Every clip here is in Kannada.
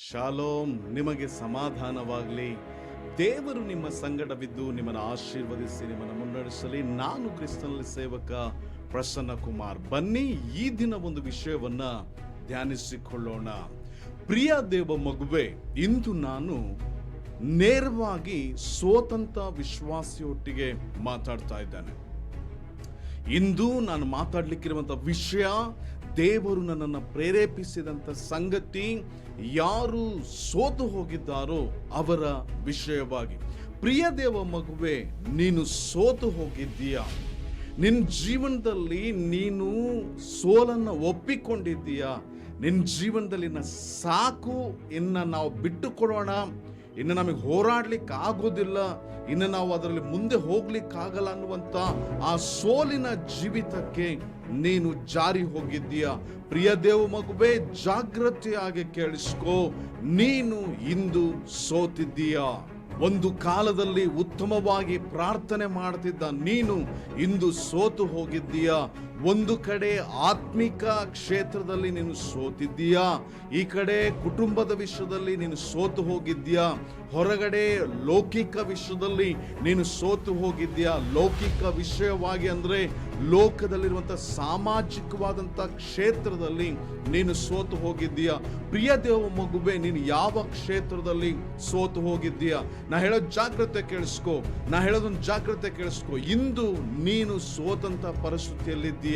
ಶಾಲೋಮ್, ನಿಮಗೆ ಸಮಾಧಾನವಾಗಲಿ. ದೇವರು ನಿಮ್ಮ ಸಂಗಡವಿದ್ದು ನಿಮ್ಮನ್ನು ಆಶೀರ್ವದಿಸಿ ನಿಮ್ಮನ್ನು ಮುನ್ನಡೆಸಲಿ. ನಾನು ಕ್ರಿಸ್ತನಲ್ಲಿ ಸೇವಕ ಪ್ರಸನ್ನ ಕುಮಾರ್. ಬನ್ನಿ, ಈ ದಿನ ಒಂದು ವಿಷಯವನ್ನ ಧ್ಯಾನಿಸಿಕೊಳ್ಳೋಣ. ಪ್ರಿಯ ದೇವ ಮಗುವೆ, ಇಂದು ನಾನು ನೇರವಾಗಿ ಸೋತಂತ ವಿಶ್ವಾಸಿಯೊಟ್ಟಿಗೆ ಮಾತಾಡ್ತಾ ಇದ್ದೇನೆ. ಇಂದು ನಾನು ಮಾತಾಡ್ಲಿಕ್ಕಿರುವಂತ ವಿಷಯ, ದೇವರು ನನ್ನನ್ನು ಪ್ರೇರೇಪಿಸಿದಂತ ಸಂಗತಿ, ಯಾರು ಸೋತು ಹೋಗಿದ್ದಾರೋ ಅವರ ವಿಷಯವಾಗಿ. ಪ್ರಿಯ ದೇವ ಮಗುವೆ, ನೀನು ಸೋತು ಹೋಗಿದ್ದೀಯಾ? ನಿನ್ನ ಜೀವನದಲ್ಲಿ ನೀನು ಸೋಲನ್ನು ಒಪ್ಪಿಕೊಂಡಿದ್ದೀಯಾ? ನಿನ್ನ ಜೀವನದಲ್ಲಿ ಸಾಕು, ಇನ್ನು ನಾವು ಬಿಟ್ಟುಕೊಡೋಣ, ಇನ್ನು ನಮಗೆ ಹೋರಾಡ್ಲಿಕ್ಕೆ ಆಗೋದಿಲ್ಲ, ಇನ್ನು ನಾವು ಅದರಲ್ಲಿ ಮುಂದೆ ಹೋಗ್ಲಿಕ್ಕಾಗಲ್ಲ ಅನ್ನುವಂಥ ಆ ಸೋಲಿನ ಜೀವಿತಕ್ಕೆ ನೀನು ಜಾರಿ ಹೋಗಿದ್ದೀಯಾ? ಪ್ರಿಯ ದೇವ ಮಗುವೆ, ಜಾಗೃತಿಯಾಗಿ ಕೇಳಿಸ್ಕೋ, ನೀನು ಇಂದು ಸೋತಿದ್ದೀಯಾ. ಒಂದು ಕಾಲದಲ್ಲಿ ಉತ್ತಮವಾಗಿ ಪ್ರಾರ್ಥನೆ ಮಾಡ್ತಿದ್ದ ನೀನು ಇಂದು ಸೋತು ಹೋಗಿದ್ದೀಯಾ. ಒಂದು ಕಡೆ ಆತ್ಮಿಕ ಕ್ಷೇತ್ರದಲ್ಲಿ ನೀನು ಸೋತಿದ್ದೀಯಾ, ಈ ಕಡೆ ಕುಟುಂಬದ ವಿಷಯದಲ್ಲಿ ನೀನು ಸೋತು ಹೋಗಿದ್ದೀಯಾ, ಹೊರಗಡೆ ಲೌಕಿಕ ವಿಷಯದಲ್ಲಿ ನೀನು ಸೋತು ಹೋಗಿದ್ದೀಯಾ. ಲೌಕಿಕ ವಿಷಯವಾಗಿ ಅಂದ್ರೆ ಲೋಕದಲ್ಲಿರುವಂಥ ಸಾಮಾಜಿಕವಾದಂಥ ಕ್ಷೇತ್ರದಲ್ಲಿ ನೀನು ಸೋತು ಹೋಗಿದ್ದೀಯಾ. ಪ್ರಿಯ ದೇವ ಮಗುವೆ, ನೀನು ಯಾವ ಕ್ಷೇತ್ರದಲ್ಲಿ ಸೋತು ಹೋಗಿದ್ದೀಯಾ? ನಾ ಹೇಳೋದು ಜಾಗ್ರತೆ ಕೇಳಿಸ್ಕೊ. ಇಂದು ನೀನು ಸೋತಂತ ಪರಿಸ್ಥಿತಿಯಲ್ಲಿದ್ದೀಯಾ.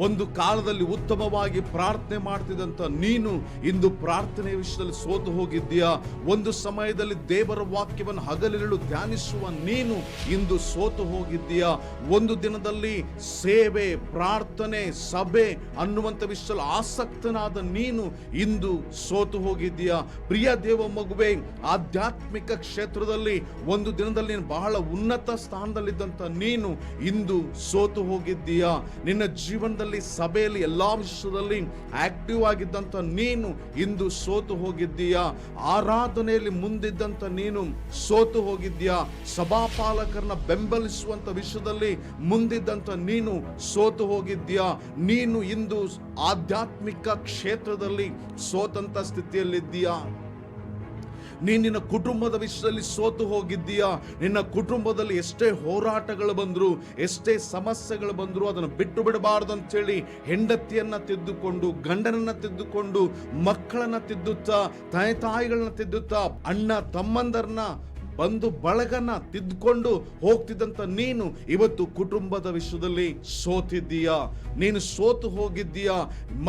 ಒಂದು ಕಾಲದಲ್ಲಿ ಉತ್ತಮವಾಗಿ ಪ್ರಾರ್ಥನೆ ಮಾಡ್ತಿದ್ದಂತ ನೀನು ಇಂದು ಪ್ರಾರ್ಥನೆ ವಿಷಯದಲ್ಲಿ ಸೋತು ಹೋಗಿದ್ದೀಯಾ. ಒಂದು ಸಮಯದಲ್ಲಿ ದೇವರ ವಾಕ್ಯವನ್ನು ಹಗಲಿರುಳು ಧ್ಯಾನಿಸುವ ನೀನು ಇಂದು ಸೋತು ಹೋಗಿದ್ದೀಯಾ. ಒಂದು ದಿನದಲ್ಲಿ ಸೇವೆ, ಪ್ರಾರ್ಥನೆ, ಸಭೆ ಅನ್ನುವಂಥ ವಿಷಯದಲ್ಲಿ ಆಸಕ್ತನಾದ ನೀನು ಇಂದು ಸೋತು ಹೋಗಿದ್ದೀಯಾ. ಪ್ರಿಯ ದೇವ ಮಗುವೆ, ಆಧ್ಯಾತ್ಮಿಕ ಕ್ಷೇತ್ರದಲ್ಲಿ ಒಂದು ದಿನದಲ್ಲಿ ನೀನು ಬಹಳ ಉನ್ನತ ಸ್ಥಾನದಲ್ಲಿದ್ದಂತ ನೀನು ಇಂದು ಸೋತು ಹೋಗಿದ್ದೀಯಾ. ನಿನ್ನ ಜೀವನದ ಸಭೆಯಲ್ಲಿ ಎಲ್ಲಾ ವಿಷಯದಲ್ಲಿ ಆಕ್ಟಿವ್ ಆಗಿದ್ದಂತ ನೀನು ಇಂದು ಸೋತು ಹೋಗಿದ್ದೀಯಾ. ಆರಾಧನೆಯಲ್ಲಿ ಮುಂದಿದ್ದಂತ ನೀನು ಸೋತು ಹೋಗಿದ್ದೀಯಾ. ಸಭಾಪಾಲಕರನ್ನ ಬೆಂಬಲಿಸುವಂತ ವಿಷಯದಲ್ಲಿ ಮುಂದಿದ್ದಂತ ನೀನು ಸೋತು ಹೋಗಿದ್ದೀಯಾ. ನೀನು ಇಂದು ಆಧ್ಯಾತ್ಮಿಕ ಕ್ಷೇತ್ರದಲ್ಲಿ ಸೋತಂತ ಸ್ಥಿತಿಯಲ್ಲಿದ್ದೀಯಾ. ನಿನ್ನ ಕುಟುಂಬದ ವಿಷಯದಲ್ಲಿ ಸೋತು ಹೋಗಿದ್ದೀಯಾ. ನಿನ್ನ ಕುಟುಂಬದಲ್ಲಿ ಎಷ್ಟೇ ಹೋರಾಟಗಳು ಬಂದ್ರು, ಎಷ್ಟೇ ಸಮಸ್ಯೆಗಳು ಬಂದ್ರು, ಅದನ್ನು ಬಿಟ್ಟು ಬಿಡಬಾರ್ದು ಅಂತೇಳಿ ಹೆಂಡತಿಯನ್ನ ತಿದ್ದುಕೊಂಡು, ಗಂಡನನ್ನ ತಿದ್ದುಕೊಂಡು, ಮಕ್ಕಳನ್ನ ತಿದ್ದುತ್ತಾ, ತಾಯಿಗಳನ್ನ ತಿದ್ದುತ್ತಾ, ಅಣ್ಣ ತಮ್ಮಂದರನ್ನ, ಬಂಧು ಬಳಗನ ತಿದ್ದುಕೊಂಡು ಹೋಗ್ತಿದ್ದಂತ ನೀನು ಇವತ್ತು ಕುಟುಂಬದ ವಿಷಯದಲ್ಲಿ ಸೋತಿದ್ದೀಯಾ. ನೀನು ಸೋತು ಹೋಗಿದ್ದೀಯಾ.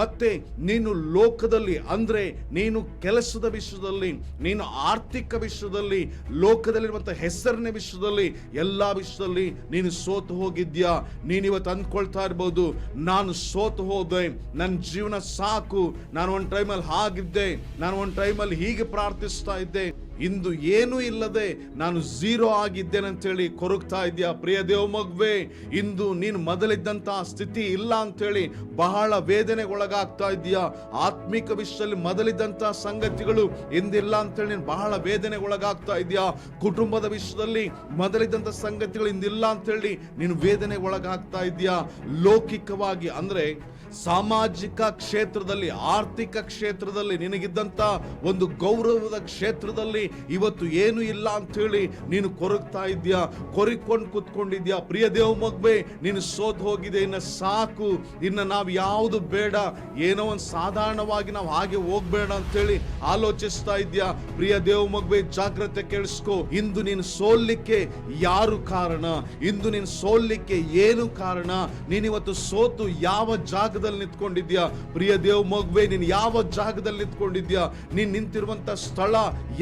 ಮತ್ತೆ ನೀನು ಲೋಕದಲ್ಲಿ ಅಂದ್ರೆ ನೀನು ಕೆಲಸದ ವಿಷಯದಲ್ಲಿ, ನೀನು ಆರ್ಥಿಕ ವಿಷಯದಲ್ಲಿ, ಲೋಕದಲ್ಲಿರುವಂತಹ ಹೆಸರಿನ ವಿಷಯದಲ್ಲಿ, ಎಲ್ಲಾ ವಿಷಯದಲ್ಲಿ ನೀನು ಸೋತು ಹೋಗಿದ್ದೀಯಾ. ನೀನಿವತ್ತು ಅಂದ್ಕೊಳ್ತಾ ಇರ್ಬೋದು, ನಾನು ಸೋತು ಹೋದೆ, ನನ್ನ ಜೀವನ ಸಾಕು, ನಾನು ಒಂದು ಟೈಮಲ್ಲಿ ಹಾಗಿದ್ದೆ, ನಾನು ಒಂದು ಟೈಮಲ್ಲಿ ಹೀಗೆ ಪ್ರಾರ್ಥಿಸ್ತಾ ಇದ್ದೆ, ಇಂದು ಏನೂ ಇಲ್ಲದೆ ನಾನು ಝೀರೋ ಆಗಿದ್ದೇನೆ ಅಂತೇಳಿ ಕೊರಗ್ತಾ ಇದೆಯಾ. ಪ್ರಿಯ ದೇವ ಮಗುವೆ, ಇಂದು ನೀನು ಮೊದಲಿದ್ದಂತಹ ಸ್ಥಿತಿ ಇಲ್ಲ ಅಂತೇಳಿ ಬಹಳ ವೇದನೆಗೊಳಗಾಗ್ತಾ ಇದೆಯಾ. ಆತ್ಮಿಕ ವಿಷಯದಲ್ಲಿ ಮೊದಲಿದ್ದಂತಹ ಸಂಗತಿಗಳು ಇಂದಿಲ್ಲ ಅಂತೇಳಿ ನೀನು ಬಹಳ ವೇದನೆಗೊಳಗಾಗ್ತಾ ಇದೆಯಾ. ಕುಟುಂಬದ ವಿಷಯದಲ್ಲಿ ಮೊದಲಿದ್ದಂಥ ಸಂಗತಿಗಳು ಇಂದಿಲ್ಲ ಅಂತೇಳಿ ನೀನು ವೇದನೆಗೊಳಗಾಗ್ತಾ ಇದೆಯಾ. ಲೌಕಿಕವಾಗಿ ಅಂದ್ರೆ ಸಾಮಾಜಿಕ ಕ್ಷೇತ್ರದಲ್ಲಿ, ಆರ್ಥಿಕ ಕ್ಷೇತ್ರದಲ್ಲಿ ನಿನಗಿದ್ದಂತ ಒಂದು ಗೌರವದ ಕ್ಷೇತ್ರದಲ್ಲಿ ಇವತ್ತು ಏನು ಇಲ್ಲ ಅಂತ ಹೇಳಿ ನೀನು ಕೊರಗ್ತಾ ಇದ್ಯಾ, ಕೊರಿಕೊಂಡು ಕೂತ್ಕೊಂಡಿದ್ಯಾ. ಪ್ರಿಯ ದೇವ ಮಗುವೆ, ನೀನು ಸೋತ್ ಹೋಗಿದೆ, ಇನ್ನ ಸಾಕು, ಇನ್ನು ನಾವು ಯಾವುದು ಬೇಡ, ಏನೋ ಒಂದು ಸಾಧಾರಣವಾಗಿ ನಾವು ಹಾಗೆ ಹೋಗ್ಬೇಡ ಅಂತೇಳಿ ಆಲೋಚಿಸ್ತಾ ಇದ್ಯಾ. ಪ್ರಿಯ ದೇವ ಮಗುವೆ, ಜಾಗ್ರತೆ ಕೇಳಿಸ್ಕೋ. ಇಂದು ನೀನು ಸೋಲ್ಲಿಕ್ಕೆ ಯಾರು ಕಾರಣ? ಇಂದು ನೀನು ಸೋಲ್ಲಿಕ್ಕೆ ಏನು ಕಾರಣ? ನೀನಿವತ್ತು ಸೋತು ಯಾವ ಜಾಗದಲ್ಲಿ ನಿಂತ್ಕೊಂಡಿದ್ಯಾ? ಪ್ರಿಯ ದೇವ ಮಗುವೆ, ನೀನು ಯಾವ ಜಾಗದಲ್ಲಿ ನಿಂತ್ಕೊಂಡಿದ್ಯಾ? ನೀನು ನಿಂತಿರುವಂತ ಸ್ಥಳ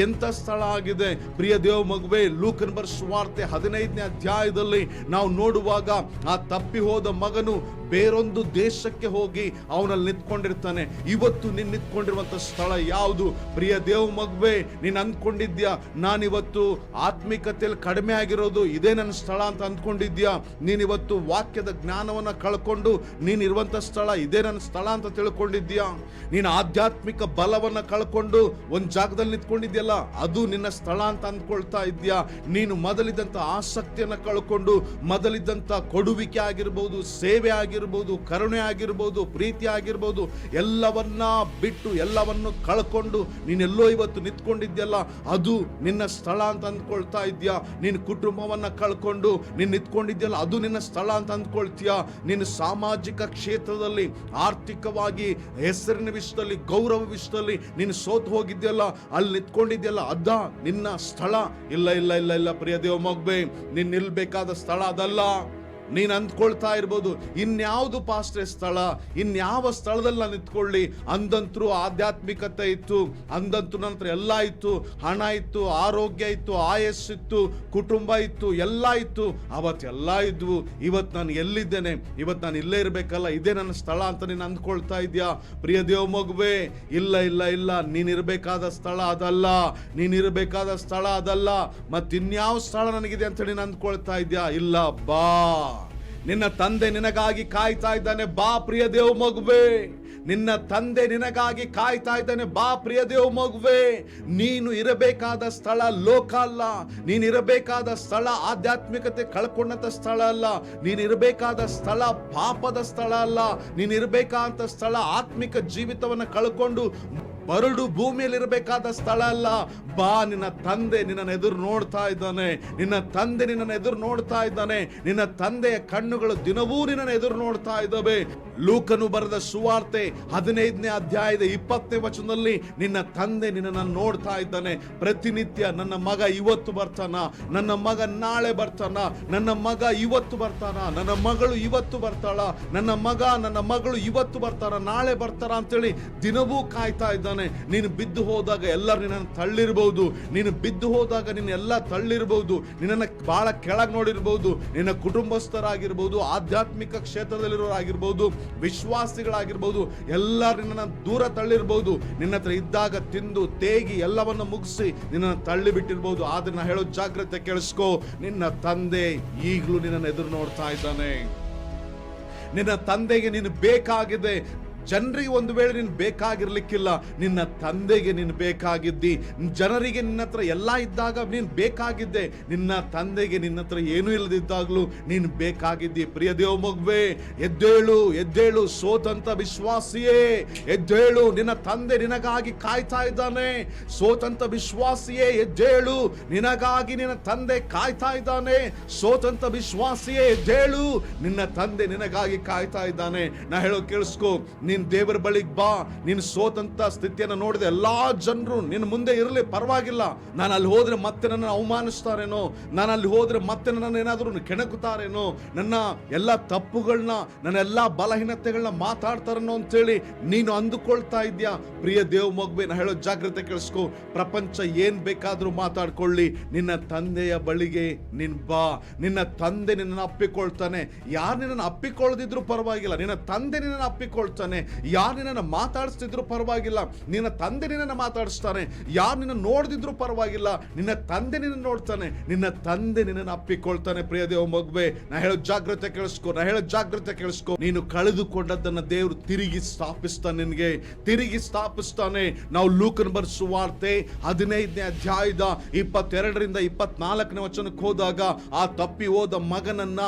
ಎಂತ ಸ್ಥಳ ಆಗಿದೆ? ಪ್ರಿಯ ದೇವ ಮಗುವೆ, ಲೂಕನ ಬರೆದ ಸುವಾರ್ತೆ 15ನೇ ಅಧ್ಯಾಯದಲ್ಲಿ ನಾವು ನೋಡುವಾಗ ಆ ತಪ್ಪಿ ಹೋದ ಮಗನು ಬೇರೊಂದು ದೇಶಕ್ಕೆ ಹೋಗಿ ಅವನಲ್ಲಿ ನಿಂತ್ಕೊಂಡಿರ್ತಾನೆ. ಇವತ್ತು ನೀನು ನಿಂತ್ಕೊಂಡಿರುವಂತ ಸ್ಥಳ ಯಾವುದು? ಪ್ರಿಯ ದೇವ ಮಗುವೆ, ನೀನು ಅಂದ್ಕೊಂಡಿದ್ಯಾ ನಾನಿವತ್ತು ಆತ್ಮಿಕತೆಯಲ್ಲಿ ಕಡಿಮೆ ಆಗಿರೋದು ಇದೇ ನನ್ನ ಸ್ಥಳ ಅಂತ ಅಂದ್ಕೊಂಡಿದ್ಯಾ? ನೀನಿವತ್ತು ವಾಕ್ಯದ ಜ್ಞಾನವನ್ನ ಕಳ್ಕೊಂಡು ನೀನಿರುವಂತ ಸ್ಥಳ ಇದೇ ನನ್ನ ಸ್ಥಳ ಅಂತ ತಿಳ್ಕೊಂಡಿದ್ಯಾ? ನೀನು ಆಧ್ಯಾತ್ಮಿಕ ಬಲವನ್ನ ಕಳ್ಕೊಂಡು ಒಂದ್ ಜಾಗದಲ್ಲಿ ನಿಂತ್ಕೊಂಡಿದ್ಯಲ್ಲ, ಅದು ನಿನ್ನ ಸ್ಥಳ ಅಂತ ಅಂದ್ಕೊಳ್ತಾ ಇದ್ಯಾ? ನೀನು ಮೊದಲಿದ್ದಂತ ಆಸಕ್ತಿಯನ್ನ ಕಳ್ಕೊಂಡು, ಮೊದಲಿದ್ದಂತ ಕೊಡುವಿಕೆ ಆಗಿರ್ಬೋದು, ಸೇವೆ ಆಗಿರ್ಬೋದು, ಆಗಿರ್ಬೋದು, ಕರುಣೆ ಆಗಿರ್ಬೋದು, ಪ್ರೀತಿ ಆಗಿರ್ಬೋದು, ಎಲ್ಲವನ್ನ ಬಿಟ್ಟು ಎಲ್ಲವನ್ನು ಕಳ್ಕೊಂಡು ನೀನೆಲ್ಲೋ ಇವತ್ತು ನಿಂತ್ಕೊಂಡಿದ್ಯಲ್ಲ, ಅದು ನಿನ್ನ ಸ್ಥಳ ಅಂತ ಅಂದ್ಕೊಳ್ತಾ ಇದ್ಯಾ. ನಿನ್ನ ಕುಟುಂಬವನ್ನ ಕಳ್ಕೊಂಡು ನೀನು ನಿಂತ್ಕೊಂಡಿದ್ಯಲ್ಲ, ಅದು ನಿನ್ನ ಸ್ಥಳ ಅಂತ ಅಂದ್ಕೊಳ್ತೀಯಾ. ನಿನ್ನ ಸಾಮಾಜಿಕ ಕ್ಷೇತ್ರದಲ್ಲಿ, ಆರ್ಥಿಕವಾಗಿ, ಹೆಸರಿನ ವಿಷಯದಲ್ಲಿ, ಗೌರವ ವಿಷಯದಲ್ಲಿ ನೀನು ಸೋತು ಹೋಗಿದ್ಯಲ್ಲ, ಅಲ್ಲಿ ನಿಂತ್ಕೊಂಡಿದ್ಯಲ್ಲ, ಅದ ನಿನ್ನ ಸ್ಥಳ. ಇಲ್ಲ ಇಲ್ಲ ಇಲ್ಲ ಇಲ್ಲ ಪ್ರಿಯ ದೇವ ಮಗುವೆ, ನೀನ್ ನಿಲ್ಬೇಕಾದ ಸ್ಥಳ ಅದಲ್ಲ. ನೀನ್ ಅಂದ್ಕೊಳ್ತಾ ಇರ್ಬೋದು, ಇನ್ಯಾವುದು ಪಾಸ್ಟ್ರೆ ಸ್ಥಳ, ಇನ್ಯಾವ ಸ್ಥಳದಲ್ಲಿ ನಾನು ನಿಂತ್ಕೊಳ್ಳಿ. ಅಂದಂತರೂ ಆಧ್ಯಾತ್ಮಿಕತೆ ಇತ್ತು, ಅಂದಂತೂ ನಂತರ ಎಲ್ಲ ಇತ್ತು, ಹಣ ಇತ್ತು, ಆರೋಗ್ಯ ಇತ್ತು, ಆಯಸ್ಸಿತ್ತು, ಕುಟುಂಬ ಇತ್ತು, ಎಲ್ಲ ಇತ್ತು. ಅವತ್ತೆಲ್ಲ ಇದ್ವು. ಇವತ್ತು ನಾನು ಎಲ್ಲಿದ್ದೇನೆ? ಇವತ್ತು ನಾನು ಇಲ್ಲೇ ಇರ್ಬೇಕಲ್ಲ, ಇದೇ ನನ್ನ ಸ್ಥಳ ಅಂತ ನೀನು ಅಂದ್ಕೊಳ್ತಾ ಇದ್ಯಾ. ಪ್ರಿಯ ದೇವ ಮಗುವೆ, ಇಲ್ಲ ಇಲ್ಲ ಇಲ್ಲ, ನೀನಿರ್ಬೇಕಾದ ಸ್ಥಳ ಅದಲ್ಲ, ನೀನಿರ್ಬೇಕಾದ ಸ್ಥಳ ಅದಲ್ಲ. ಮತ್ತಿನ್ಯಾವ ಸ್ಥಳ ನನಗಿದೆ ಅಂತ ನೀನು ಅಂದ್ಕೊಳ್ತಾ ಇದ್ಯಾ. ಇಲ್ಲ, ಬಾ, ನಿನ್ನ ತಂದೆ ನಿನಗಾಗಿ ಕಾಯ್ತಾ ಇದ್ದಾನೆ. ಬಾ ಪ್ರಿಯ ದೇವ ಮಗುವೆ, ನಿನ್ನ ತಂದೆ ನಿನಗಾಗಿ ಕಾಯ್ತಾ ಇದ್ದಾನೆ. ಬಾ ಪ್ರಿಯ ದೇವ ಮಗುವೆ, ನೀನು ಇರಬೇಕಾದ ಸ್ಥಳ ಲೋಕ ಅಲ್ಲ, ನೀನು ಇರಬೇಕಾದ ಸ್ಥಳ ಆಧ್ಯಾತ್ಮಿಕತೆ ಕಳ್ಕೊಂಡಂತ ಸ್ಥಳ ಅಲ್ಲ, ನೀನು ಇರಬೇಕಾದ ಸ್ಥಳ ಪಾಪದ ಸ್ಥಳ ಅಲ್ಲ, ನೀನು ಇರಬೇಕಾದ ಸ್ಥಳ ಆತ್ಮಿಕ ಜೀವಿತವನ್ನು ಕಳ್ಕೊಂಡು ಬರಡು ಭೂಮಿಯಲ್ಲಿ ಇರಬೇಕಾದ ಸ್ಥಳ ಅಲ್ಲ. ಬಾ, ನಿನ್ನ ತಂದೆ ನಿನ್ನನ್ನು ಎದುರು ನೋಡ್ತಾ ಇದ್ದಾನೆ, ನಿನ್ನ ತಂದೆ ನಿನ್ನನ್ನು ಎದುರು ನೋಡ್ತಾ ಇದ್ದಾನೆ, ನಿನ್ನ ತಂದೆಯ ಕಣ್ಣುಗಳು ದಿನವೂ ನಿನ್ನನ್ನು ಎದುರು ನೋಡ್ತಾ ಇದ್ದಾವೆ. ಲೂಕನು ಬರೆದ ಸುವಾರ್ತೆ 15ನೇ ಅಧ್ಯಾಯದ 20ನೇ ವಚನದಲ್ಲಿ ನಿನ್ನ ತಂದೆ ನಿನ್ನನ್ನು ನೋಡ್ತಾ ಇದ್ದಾನೆ. ಪ್ರತಿನಿತ್ಯ ನನ್ನ ಮಗ ಇವತ್ತು ಬರ್ತಾನ, ನನ್ನ ಮಗ ನಾಳೆ ಬರ್ತಾನ, ನನ್ನ ಮಗ ಇವತ್ತು ಬರ್ತಾನ, ನನ್ನ ಮಗಳು ಇವತ್ತು ಬರ್ತಾಳ, ನನ್ನ ಮಗ ನನ್ನ ಮಗಳು ಇವತ್ತು ಬರ್ತಾರ, ನಾಳೆ ಬರ್ತಾರ ಅಂತೇಳಿ ದಿನವೂ ಕಾಯ್ತಾ ಇದ್ದಾನೆ. ನೀನು ಬಿದ್ದು ಹೋದಾಗ ಎಲ್ಲರೂ ನಿನ್ನನ್ನು ತಳ್ಳಿರ್ಬಹುದು, ನೀನು ಬಿದ್ದು ಹೋದಾಗ ನಿನ್ನೆಲ್ಲ ತಳ್ಳಿರ್ಬಹುದು, ನಿನ್ನನ್ನು ಬಹಳ ಕೆಳಗೆ ನೋಡಿರ್ಬಹುದು, ನಿನ್ನ ಕುಟುಂಬಸ್ಥರಾಗಿರ್ಬಹುದು, ಆಧ್ಯಾತ್ಮಿಕ ಕ್ಷೇತ್ರದಲ್ಲಿರೋರಾಗಿರ್ಬಹುದು, ವಿಶ್ವಾಸಿಗಳಾಗಿರ್ಬಹುದು, ಎಲ್ಲರೂ ನಿನ್ನನ್ನು ದೂರ ತಳ್ಳಿರ್ಬಹುದು. ನಿನ್ನ ಹತ್ರ ಇದ್ದಾಗ ತಿಂದು ತೇಗಿ ಎಲ್ಲವನ್ನು ಮುಗಿಸಿ ನಿನ್ನನ್ನು ತಳ್ಳಿ ಬಿಟ್ಟಿರ್ಬಹುದು. ಆದ್ರೆ ನಾ ಹೇಳೋ ಜಾಗ್ರತೆ ಕೇಳಿಸ್ಕೋ, ನಿನ್ನ ತಂದೆ ಈಗಲೂ ನಿನ್ನನ್ನು ಎದುರು ನೋಡ್ತಾ ಇದ್ದಾನೆ. ನಿನ್ನ ತಂದೆಗೆ ನೀನು ಬೇಕಾಗಿದೆ. ಜನರಿಗೆ ಒಂದು ವೇಳೆ ನೀನು ಬೇಕಾಗಿರ್ಲಿಕ್ಕಿಲ್ಲ, ನಿನ್ನ ತಂದೆಗೆ ನೀನು ಬೇಕಾಗಿದ್ದಿ. ಜನರಿಗೆ ನಿನ್ನ ಹತ್ರ ಎಲ್ಲ ಇದ್ದಾಗ ನೀನು ಬೇಕಾಗಿದ್ದೆ, ನಿನ್ನ ತಂದೆಗೆ ನಿನ್ನ ಹತ್ರ ಏನೂ ಇಲ್ಲದಿದ್ದಾಗಲೂ ನೀನು ಬೇಕಾಗಿದ್ದಿ. ಪ್ರಿಯ ದೇವ ಮಗುವೆ, ಎದ್ದೇಳು, ಎದ್ದೇಳು ಸೋತಂತ ವಿಶ್ವಾಸಿಯೇ, ಎದ್ದೇಳು, ನಿನ್ನ ತಂದೆ ನಿನಗಾಗಿ ಕಾಯ್ತಾ ಇದ್ದಾನೆ. ಸೋತಂತ ವಿಶ್ವಾಸಿಯೇ ಎದ್ದೇಳು, ನಿನಗಾಗಿ ನಿನ್ನ ತಂದೆ ಕಾಯ್ತಾ ಇದ್ದಾನೆ. ಸೋತಂತ ವಿಶ್ವಾಸಿಯೇ ಎದ್ದೇಳು, ನಿನ್ನ ತಂದೆ ನಿನಗಾಗಿ ಕಾಯ್ತಾ ಇದ್ದಾನೆ. ನಾ ಹೇಳೋ ಕೇಳಿಸ್ಕೋ, ನೀನ್ ದೇವರ ಬಳಿಗೆ ಬಾ. ನೀನು ಸೋತಂತ ಸ್ಥಿತಿಯನ್ನು ನೋಡಿದೆ ಎಲ್ಲಾ ಜನರು ನಿನ್ನ ಮುಂದೆ ಇರಲಿ, ಪರವಾಗಿಲ್ಲ. ನಾನು ಅಲ್ಲಿ ಹೋದ್ರೆ ಮತ್ತೆ ನನ್ನ ಅವಮಾನಿಸ್ತಾರೇನೋ, ನಾನು ಅಲ್ಲಿ ಹೋದ್ರೆ ಮತ್ತೆ ನನ್ನ ಏನಾದರೂ ಕೆಣಕುತ್ತಾರೇನೋ, ನನ್ನ ಎಲ್ಲ ತಪ್ಪುಗಳನ್ನ, ನನ್ನ ಎಲ್ಲ ಬಲಹೀನತೆಗಳನ್ನ ಮಾತಾಡ್ತಾರೇನೋ ಅಂತೇಳಿ ನೀನು ಅಂದುಕೊಳ್ತಾ ಇದ್ಯಾ. ಪ್ರಿಯ ದೇವ ಮಗುವೆ, ನಾ ಹೇಳೋ ಜಾಗ್ರತೆ ಕೇಳಿಸ್ಕೋ. ಪ್ರಪಂಚ ಏನ್ ಬೇಕಾದ್ರೂ ಮಾತಾಡ್ಕೊಳ್ಳಿ, ನಿನ್ನ ತಂದೆಯ ಬಳಿಗೆ ನೀನ್ ಬಾ. ನಿನ್ನ ತಂದೆ ನಿನ್ನನ್ನು ಅಪ್ಪಿಕೊಳ್ತಾನೆ. ಯಾರು ನಿನ್ನನ್ನು ಅಪ್ಪಿಕೊಳ್ಳದಿದ್ರು ಪರವಾಗಿಲ್ಲ, ನಿನ್ನ ತಂದೆ ನಿನ್ನನ್ನು ಅಪ್ಪಿಕೊಳ್ತಾನೆ. ಯಾರು ನಿನ್ನನ್ನು ಮಾತಾಡಿಸ್ತಿದ್ರು ಪರವಾಗಿಲ್ಲ, ನಿನ್ನ ತಂದೆ ನಿನ್ನನ್ನು ಮಾತಾಡಿಸ್ತಾನೆ. ಯಾರು ನಿನ್ನ ನೋಡ್ದಿದ್ರು ಪರವಾಗಿಲ್ಲ, ನಿನ್ನ ತಂದೆ ನಿನ್ನ ನೋಡ್ತಾನೆ, ನಿನ್ನ ತಂದೆ ನಿನ್ನನ್ನು ಅಪ್ಪಿಕೊಳ್ತಾನೆ. ಪ್ರಿಯ ದೇವ ಮಗುವೆ, ನಾ ಹೇಳೋ ಜಾಗ್ರತೆ ಕೇಳಿಸ್ಕೋ, ನಾ ಹೇಳೋ ಜಾಗ್ರತೆ ಕೇಳಿಸ್ಕೋ. ನೀನು ಕಳೆದುಕೊಂಡದ್ದನ್ನ ದೇವರು ತಿರುಗಿ ಸ್ಥಾಪಿಸ್ತಾನೆ, ನಿನಗೆ ತಿರುಗಿ ಸ್ಥಾಪಿಸ್ತಾನೆ. ನಾವು ಲೂಕನ ಬರೆದ ಸುವಾರ್ತೆ 15ನೇ ಅಧ್ಯಾಯದ 22ರಿಂದ 24ನೇ ವಚನಕ್ಕೆ ಹೋದಾಗ ಆ ತಪ್ಪಿ ಹೋದ ಮಗನನ್ನ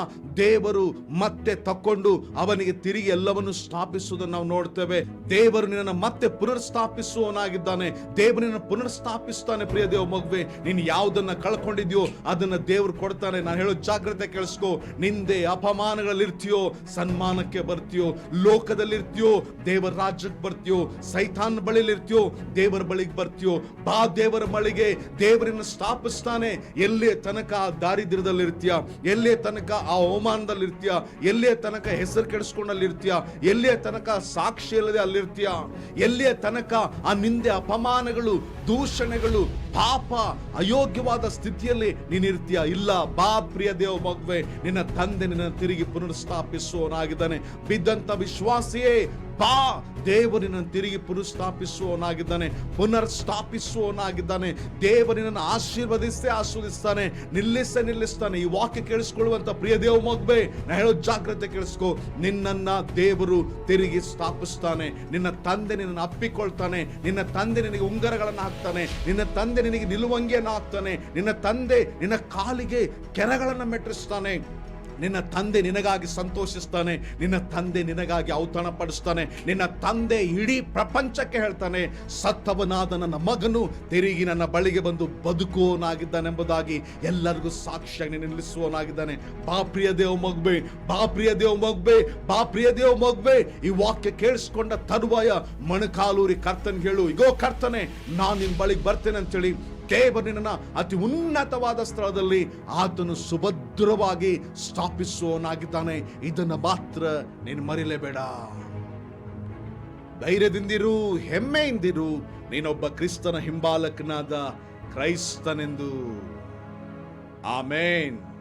ದೇವರು ಮತ್ತೆ ತಕ್ಕೊಂಡು ಅವನಿಗೆ ತಿರುಗಿ ಎಲ್ಲವನ್ನು ಸ್ಥಾಪಿಸುವುದನ್ನು ನಾವು ನೋಡ್ತೇವೆ. ದೇವರು ನಿನ್ನನ್ನು ಮತ್ತೆ ಪುನರ್ಸ್ಥಾಪಿಸುವವನಾಗಿದ್ದಾನೆ. ದೇವರು ನಿನ್ನನ್ನು ಪುನರ್ಸ್ಥಾಪಿಸ್ತಾನೆ. ಪ್ರಿಯ ದೇವ ಮಗುವೆ, ನೀನು ಯಾವುದನ್ನ ಕಳ್ಕೊಂಡಿದ್ಯೋ ಅದನ್ನ ದೇವರು ಕೊಡ್ತಾನೆ. ನಾನು ಹೇಳೋ ಜಾಗ್ರತೆ ಕೇಳಿಸ್ಕೋ. ನಿಂದೆ ಅಪಮಾನಗಳಲ್ಲಿರ್ತೀಯೋ ಸನ್ಮಾನಕ್ಕೆ ಬರ್ತೀಯೋ, ಲೋಕದಲ್ಲಿರ್ತೀಯೋ ದೇವರ ರಾಜ್ಯಕ್ಕೆ ಬರ್ತೀಯೋ, ಸೈತಾನ್ ಬಳಿಲಿರ್ತೀಯೋ ದೇವರ ಬಳಿಗೆ ಬರ್ತೀಯೋ. ಬಾ ದೇವರ ಬಳಿಗೆ, ದೇವರನ್ನು ಸ್ಥಾಪಿಸ್ತಾನೆ. ಎಲ್ಲೇ ತನಕ ಆ ದಾರಿದ್ರ್ಯದಲ್ಲಿರ್ತೀಯ, ಎಲ್ಲೇ ತನಕ ಆ ಅವಮಾನದಲ್ಲಿರ್ತೀಯ, ಎಲ್ಲೇ ತನಕ ಹೆಸರು ಕೆಡಿಸ್ಕೊಂಡಲ್ಲಿರ್ತೀಯ, ಎಲ್ಲೇ ತನಕ ಸಾಕ್ಷಿ ಇಲ್ಲದೆ ಅಲ್ಲಿರ್ತೀಯ, ಎಲ್ಲೇ ತನಕ ಆ ನಿಂದೆ ಅಪಮಾನಗಳು, ದೂಷಣೆಗಳು, ಪಾಪ, ಅಯೋಗ್ಯವಾದ ಸ್ಥಿತಿಯಲ್ಲಿ ನೀನಿರ್ತೀಯ. ಇಲ್ಲ, ಬಾ ಪ್ರಿಯ ದೇವ ಮಗುವೆ, ನಿನ್ನ ತಂದೆ ನಿನ್ನ ತಿರುಗಿ ಪುನರ್ಸ್ಥಾಪಿಸುವವನಾಗಿದ್ದಾನೆ. ಬಿದ್ದಂತ ವಿಶ್ವಾಸಿಯೇ ಬಾ, ದೇವರಿನ ತಿರುಗಿ ಪುನರ್ಸ್ಥಾಪಿಸುವವನಾಗಿದ್ದಾನೆ, ಪುನರ್ಸ್ಥಾಪಿಸುವವನಾಗಿದ್ದಾನೆ. ದೇವರಿನ ಆಶೀರ್ವದಿಸ್ತಾನೆ, ನಿಲ್ಲಿಸ್ತಾನೆ. ಈ ವಾಕ್ಯ ಕೇಳಿಸ್ಕೊಳ್ಳುವಂತ ಪ್ರಿಯ ದೇವ ಮಗುವೆ, ನಾ ಹೇಳೋ ಜಾಗ್ರತೆ ಕೇಳಿಸ್ಕೋ. ನಿನ್ನನ್ನ ದೇವರು ತಿರುಗಿ ಸ್ಥಾಪಿಸ್ತಾನೆ. ನಿನ್ನ ತಂದೆ ನಿನ್ನನ್ನು ಅಪ್ಪಿಕೊಳ್ತಾನೆ. ನಿನ್ನ ತಂದೆ ನಿನಗೆ ಉಂಗರಗಳನ್ನು ಹಾಕ್ತಾನೆ. ನಿನ್ನ ತಂದೆ ನಿನಗೆ ನಿಲುವಂಗಿಯನ್ನು ಹಾಕ್ತಾನೆ. ನಿನ್ನ ತಂದೆ ನಿನ್ನ ಕಾಲಿಗೆ ಕೆರಗಳನ್ನು ಮೆಟ್ಟಿಸ್ತಾನೆ. ನಿನ್ನ ತಂದೆ ನಿನಗಾಗಿ ಸಂತೋಷಿಸ್ತಾನೆ, ನಿನ್ನ ತಂದೆ ನಿನಗಾಗಿ ಔತಣ ಪಡಿಸ್ತಾನೆ. ನಿನ್ನ ತಂದೆ ಇಡೀ ಪ್ರಪಂಚಕ್ಕೆ ಹೇಳ್ತಾನೆ, ಸತ್ತವನಾದ ನನ್ನ ಮಗನು ತಿರುಗಿ ನನ್ನ ಬಳಿಗೆ ಬಂದು ಬದುಕುವವನಾಗಿದ್ದಾನೆಂಬುದಾಗಿ ಎಲ್ಲರಿಗೂ ಸಾಕ್ಷಿಯಾಗಿ ನಿಲ್ಲಿಸುವವನಾಗಿದ್ದಾನೆ. ಬಾ ಪ್ರಿಯ ದೇವ ಮಗುವೆ, ಬಾ ಪ್ರಿಯ ದೇವ ಮಗುವೆ, ಬಾ ಪ್ರಿಯ ದೇವ ಮಗುವೆ. ಈ ವಾಕ್ಯ ಕೇಳಿಸ್ಕೊಂಡ ತರುವಾಯ ಮೊಣಕಾಲೂರಿ ಕರ್ತನ್ ಹೇಳು, ಇಗೋ ಕರ್ತನೆ, ನಾನು ನಿನ್ನ ಬಳಿಗೆ ಬರ್ತೇನೆ ಅಂತೇಳಿ ದೇವರನ್ನ ಅತಿ ಉನ್ನತವಾದ ಸ್ಥಳದಲ್ಲಿ ಆತನು ಸುಭದ್ರವಾಗಿ ಸ್ಥಾಪಿಸುವವನಾಗಿದ್ದಾನೆ. ಇದನ್ನು ಮಾತ್ರ ನೀನು ಮರಿಲೇಬೇಡ. ಧೈರ್ಯದಿಂದಿರು, ಹೆಮ್ಮೆಯಿಂದಿರು, ನೀನೊಬ್ಬ ಕ್ರಿಸ್ತನ ಹಿಂಬಾಲಕನಾದ ಕ್ರೈಸ್ತನೆಂದು. ಆಮೇನ್.